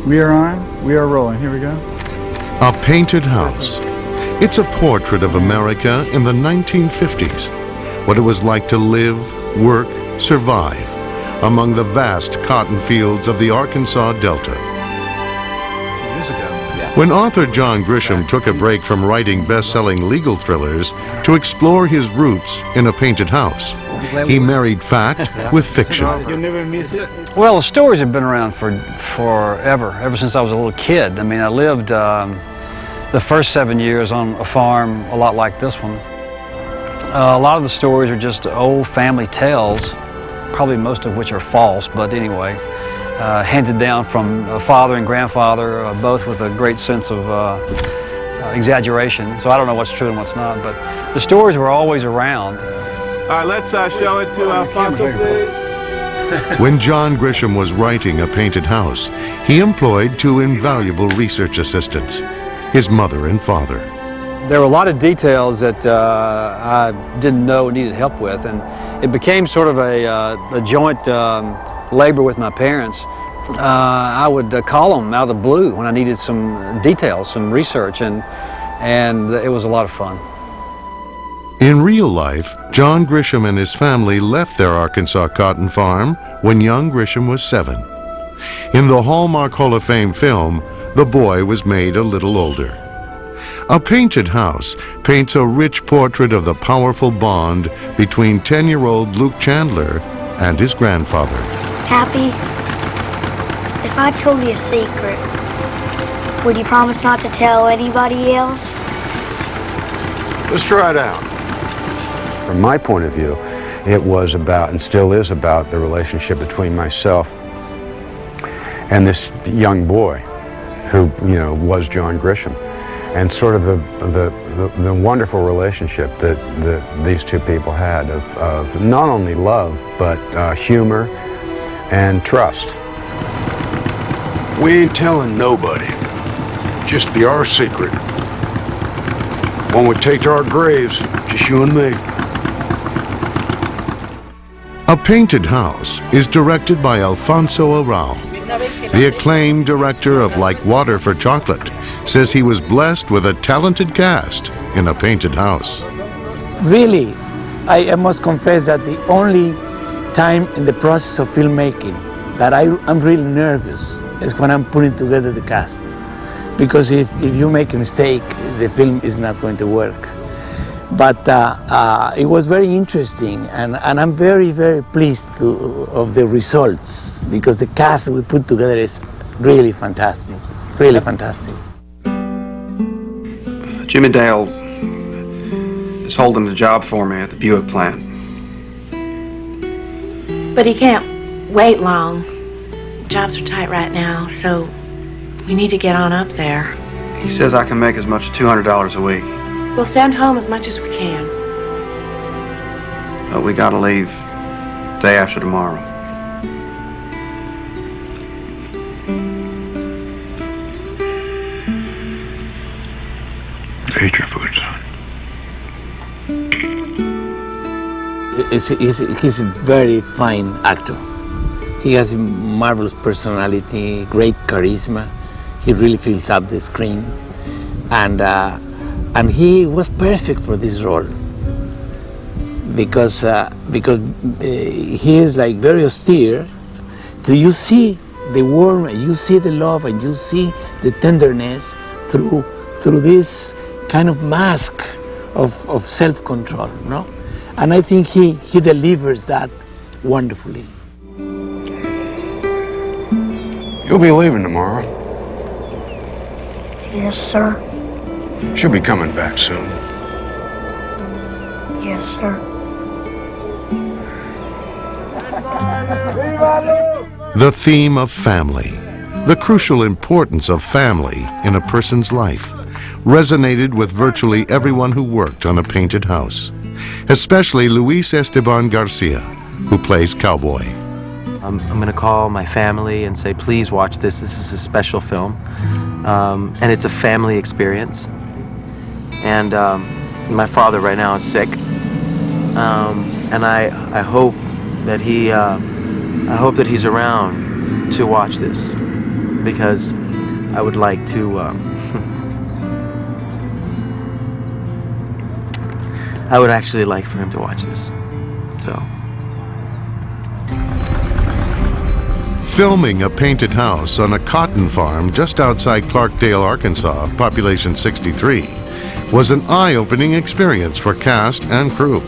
We are on. We are rolling. Here we go. A Painted House. It's a portrait of America in the 1950s. What it was like to live, work, survive among the vast cotton fields of the Arkansas Delta. When author John Grisham took a break from writing best-selling legal thrillers to explore his roots in A Painted House, he married fact with fiction. You never miss it? Well, the stories have been around forever, ever since I was a little kid. I mean, I lived the first 7 years on a farm a lot like this one. A lot of the stories are just old family tales, probably most of which are false, but anyway, handed down from father and grandfather, both with a great sense of exaggeration. So I don't know what's true and what's not, but the stories were always around. All right, let's show it to Alfonso, please. When John Grisham was writing A Painted House, he employed two invaluable research assistants, his mother and father. There were a lot of details that I didn't know needed help with, and it became sort of a joint labor with my parents. I would call them out of the blue when I needed some details, some research, and it was a lot of fun. In real life, John Grisham and his family left their Arkansas cotton farm when young Grisham was 7. In the Hallmark Hall of Fame film, the boy was made a little older. A Painted House paints a rich portrait of the powerful bond between 10-year-old Luke Chandler and his grandfather. Pappy, if I told you a secret, would you promise not to tell anybody else? Let's try it out. From my point of view, it was about, and still is about, the relationship between myself and this young boy who, was John Grisham, and sort of the wonderful relationship that these two people had of not only love, but humor and trust. We ain't telling nobody. Just be our secret. One we take to our graves, just you and me. A Painted House is directed by Alfonso Arau. The acclaimed director of Like Water for Chocolate says he was blessed with a talented cast in A Painted House. Really, I must confess that the only time in the process of filmmaking that I'm really nervous is when I'm putting together the cast. Because if you make a mistake, the film is not going to work. But it was very interesting, and I'm very, very pleased of the results, because the cast we put together is really fantastic, really fantastic. Jimmy Dale is holding the job for me at the Buick plant. But he can't wait long. Jobs are tight right now, so we need to get on up there. He says I can make as much as $200 a week. We'll send home as much as we can. But we gotta leave day after tomorrow. Eat your food, son. He's a very fine actor. He has a marvelous personality, great charisma. He really fills up the screen. And he was perfect for this role because he is like very austere. So you see the warmth, you see the love, and you see the tenderness through this kind of mask of self-control, no? And I think he delivers that wonderfully. You'll be leaving tomorrow. Yes, sir. She'll be coming back soon. Yes, sir. The theme of family, the crucial importance of family in a person's life, resonated with virtually everyone who worked on A Painted House, especially Luis Esteban Garcia, who plays Cowboy. I'm going to call my family and say, please watch this. This is a special film, and it's a family experience. And my father right now is sick, and I hope that he's around to watch this, because I would like to I would actually like for him to watch this. So. Filming a painted house on a cotton farm just outside Clarkdale, Arkansas, population 63, was an eye-opening experience for cast and crew.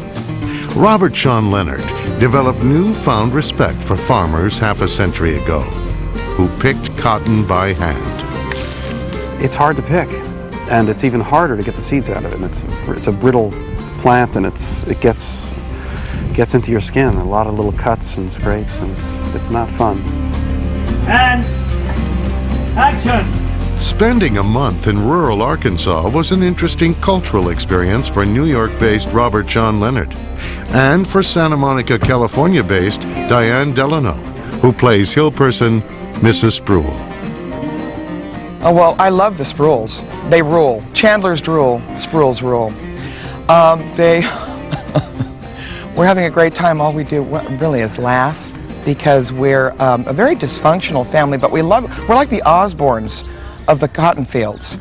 Robert Sean Leonard developed newfound respect for farmers half a century ago, who picked cotton by hand. It's hard to pick, and it's even harder to get the seeds out of it. And it's a brittle plant, and it gets into your skin. A lot of little cuts and scrapes, and it's not fun. And action! Spending a month in rural Arkansas was an interesting cultural experience for New York-based Robert Sean Leonard, and for Santa Monica, California-based Diane Delano, who plays hill person Mrs. Spruill. Oh, well, I love the Spruills. They rule. Chandler's rule, Spruill's rule. We're having a great time. All we do really is laugh, because we're a very dysfunctional family, but we're like the Osbournes of the cotton fields.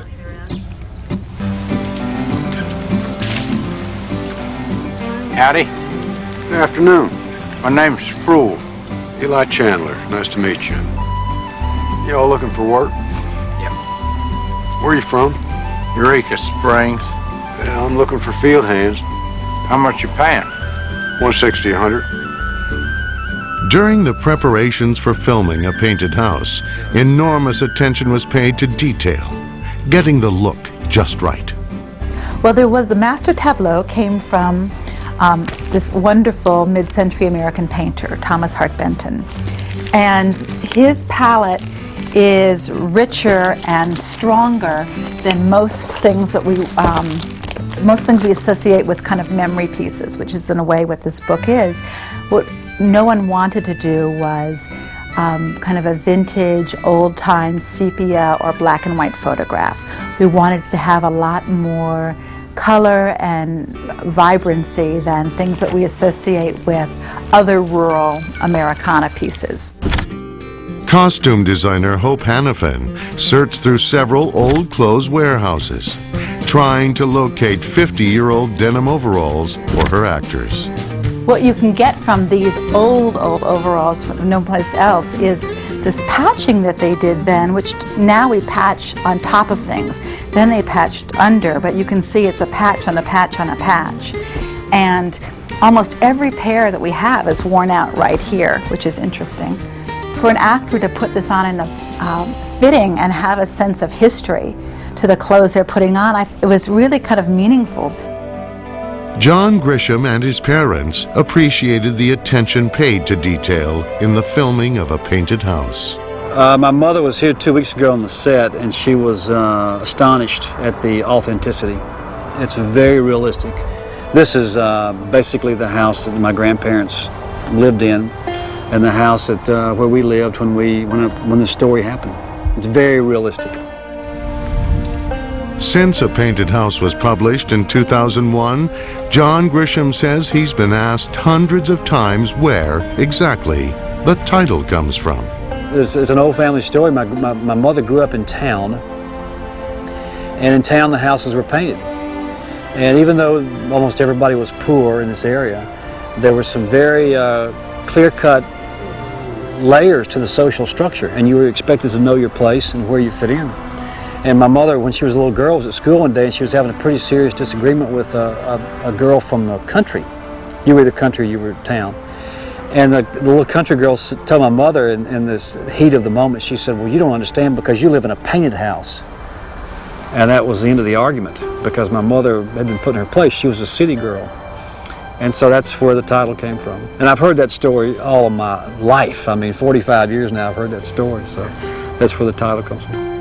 Howdy. Good afternoon. My name's Spruill. Eli Chandler. Nice to meet you. You all looking for work? Yep. Where are you from? Eureka Springs. Yeah, I'm looking for field hands. How much you paying? $160, $100. During the preparations for filming A Painted House, enormous attention was paid to detail, getting the look just right. Well, the master tableau came from this wonderful mid-century American painter, Thomas Hart Benton. And his palette is richer and stronger than most things that we associate with kind of memory pieces, which is in a way what this book is. What no one wanted to do was kind of a vintage, old-time sepia or black and white photograph. We wanted to have a lot more color and vibrancy than things that we associate with other rural Americana pieces. Costume designer Hope Hanafin searched through several old clothes warehouses, trying to locate 50-year-old denim overalls for her actors. What you can get from these old overalls from no place else is this patching that they did then, which now we patch on top of things. Then they patched under, but you can see it's a patch on a patch on a patch. And almost every pair that we have is worn out right here, which is interesting. For an actor to put this on in a fitting and have a sense of history to the clothes they're putting on, it was really kind of meaningful. John Grisham and his parents appreciated the attention paid to detail in the filming of A Painted House. My mother was here 2 weeks ago on the set, and she was astonished at the authenticity. It's very realistic. This is basically the house that my grandparents lived in, and the house that where we lived when the story happened. It's very realistic. Since A Painted House was published in 2001, John Grisham says he's been asked hundreds of times where exactly the title comes from. It's an old family story. My mother grew up in town, and in town the houses were painted. And even though almost everybody was poor in this area, there were some very clear-cut layers to the social structure, and you were expected to know your place and where you fit in. And my mother, when she was a little girl, was at school one day, and she was having a pretty serious disagreement with a girl from the country. You were the country, you were town. And the little country girl told my mother in this heat of the moment, she said, well, you don't understand because you live in a painted house. And that was the end of the argument, because my mother had been put in her place. She was a city girl. And so that's where the title came from. And I've heard that story all of my life. I mean, 45 years now I've heard that story, so that's where the title comes from.